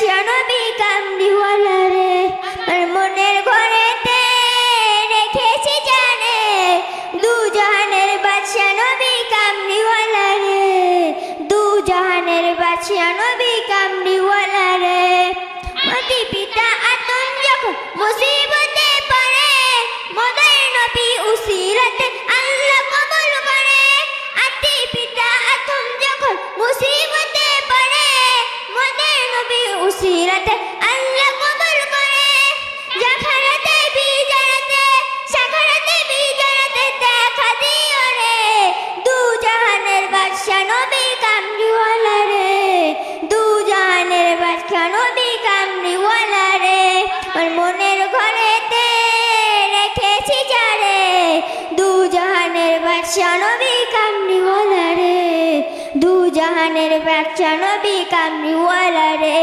বাদশা নবী কামলিওয়ালা রে, আর মনের ঘরেতে রেখেছি জানে, দু জাহানের বাদশা নবী কামলিওয়ালা রে, দু জাহানের বাদশা নবী কামলিওয়ালা রে। মাটি পিতা আতম যখন মুসিবতে পড়ে, মোদের নবী উসিরাতে আল্লাহ কবুল করে। আতি পিতা আতম যখন মুসিবতে পড়ে, মোদের নবী উসিরাতে আল্লাহ কবুল করে। জাখারাতে বিজারাতে সাখারাতে বিজারাতে দেখা দিও রে, দু জাহানের বাদশা নবী কামলিওয়ালা রে, দু জাহানের বাদশা নবী কামলিওয়ালা রে। আর মনের ঘরেতে রেখেছি যারে, দু জাহানের বাদশা নবী কামলিওয়ালা রে, দু জাহানের বাদশা নবী কামলিওয়ালা রে।